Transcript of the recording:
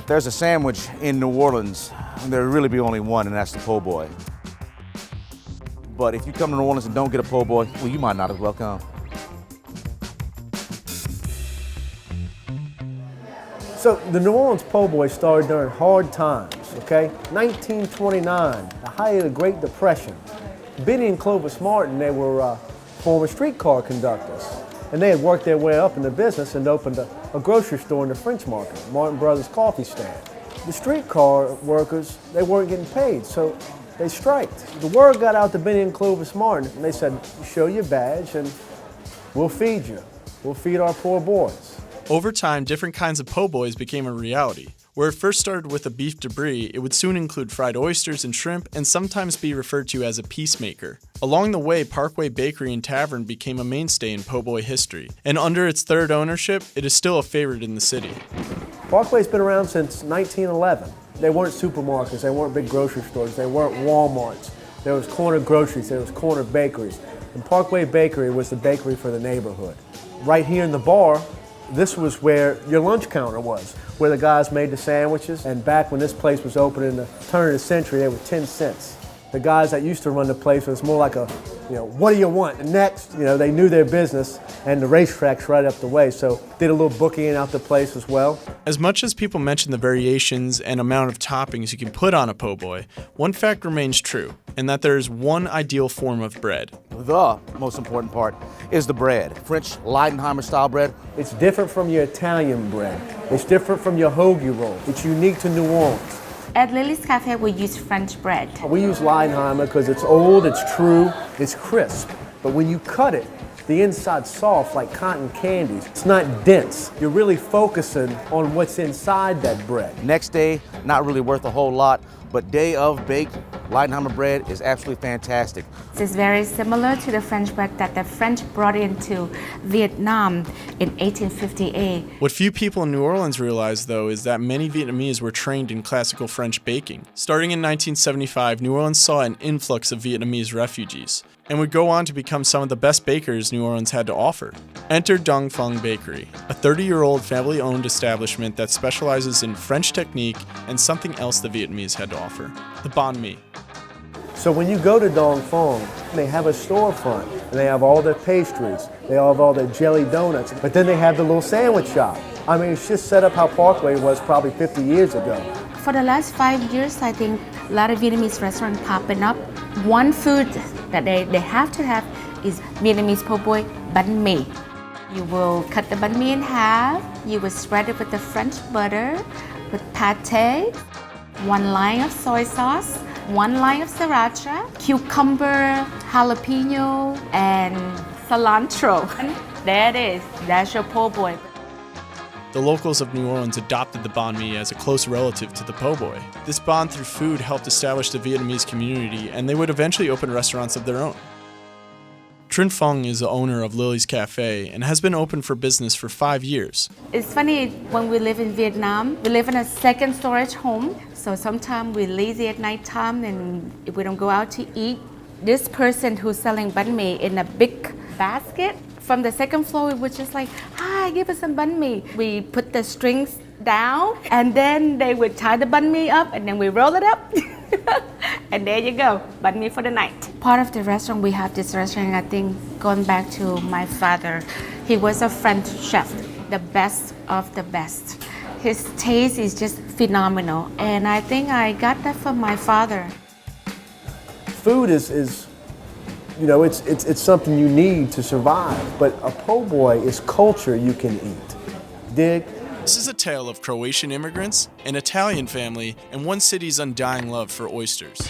There's a sandwich in New Orleans, and there'll really be only one, and that's the po' boy. But if you come to New Orleans and don't get a po' boy, well, you might not as well come. So the New Orleans po' boy started during hard times, okay? 1929, the height of the Great Depression. Benny and Clovis Martin, they were former streetcar conductors. And they had worked their way up in the business and opened a grocery store in the French Market, Martin Brothers Coffee Stand. The streetcar workers, they weren't getting paid, so they striked. The word got out to Benny and Clovis Martin, and they said, show your badge and we'll feed you. We'll feed our poor boys. Over time, different kinds of po' boys became a reality. Where it first started with a beef debris, it would soon include fried oysters and shrimp and sometimes be referred to as a peacemaker. Along the way, Parkway Bakery and Tavern became a mainstay in po' boy history, and under its third ownership, it is still a favorite in the city. Parkway's been around since 1911. They weren't supermarkets, they weren't big grocery stores, they weren't Walmarts. There was corner groceries, there was corner bakeries. And Parkway Bakery was the bakery for the neighborhood. Right here in the bar, this was where your lunch counter was, where the guys made the sandwiches. And back when this place was open in the turn of the century, they were 10 cents. The guys that used to run the place was more like a, what do you want? And next, they knew their business, and the racetrack's right up the way, so did a little booking out the place as well. As much as people mention the variations and amount of toppings you can put on a po' boy, one fact remains true, and that there is one ideal form of bread. The most important part is the bread. French Leidenheimer style bread. It's different from your Italian bread. It's different from your hoagie roll. It's unique to New Orleans. At Lily's Cafe, we use French bread. We use Leidenheimer because it's old, it's true, it's crisp. But when you cut it, the inside's soft like cotton candies. It's not dense. You're really focusing on what's inside that bread. Next day, not really worth a whole lot, but day of baked Leidenheimer bread is absolutely fantastic. It's very similar to the French bread that the French brought into Vietnam in 1858. What few people in New Orleans realize, though, is that many Vietnamese were trained in classical French baking. Starting in 1975, New Orleans saw an influx of Vietnamese refugees, and would go on to become some of the best bakers New Orleans had to offer. Enter Dong Phuong Bakery, a 30-year-old family-owned establishment that specializes in French technique and something else the Vietnamese had to offer, the banh mi. So when you go to Dong Phuong, they have a storefront, and they have all their pastries, they have all their jelly donuts, but then they have the little sandwich shop. I mean, it's just set up how Parkway was probably 50 years ago. For the last 5 years, I think a lot of Vietnamese restaurants popping up. One food that they have to have is Vietnamese po' boy banh mi. You will cut the banh mi in half, you will spread it with the French butter, with pate, one line of soy sauce, one line of sriracha, cucumber, jalapeno, and cilantro. There it is, that's your po' boy. The locals of New Orleans adopted the banh mi as a close relative to the po' boy. This bond through food helped establish the Vietnamese community, and they would eventually open restaurants of their own. Trinh Phung is the owner of Lily's Cafe and has been open for business for 5 years. It's funny, when we live in Vietnam, we live in a second storage home, so sometimes we're lazy at night time and if we don't go out to eat. This person who's selling banh mi in a big basket, from the second floor, we were just like, hi, give us some banh mi. We put the strings down, and then they would tie the banh mi up, and then we roll it up. And there you go, banh mi for the night. Part of the restaurant, we have this restaurant, I think, going back to my father. He was a French chef, the best of the best. His taste is just phenomenal, and I think I got that from my father. Food is it's something you need to survive, but a po' boy is culture you can eat. Dig? This is a tale of Croatian immigrants, an Italian family, and one city's undying love for oysters.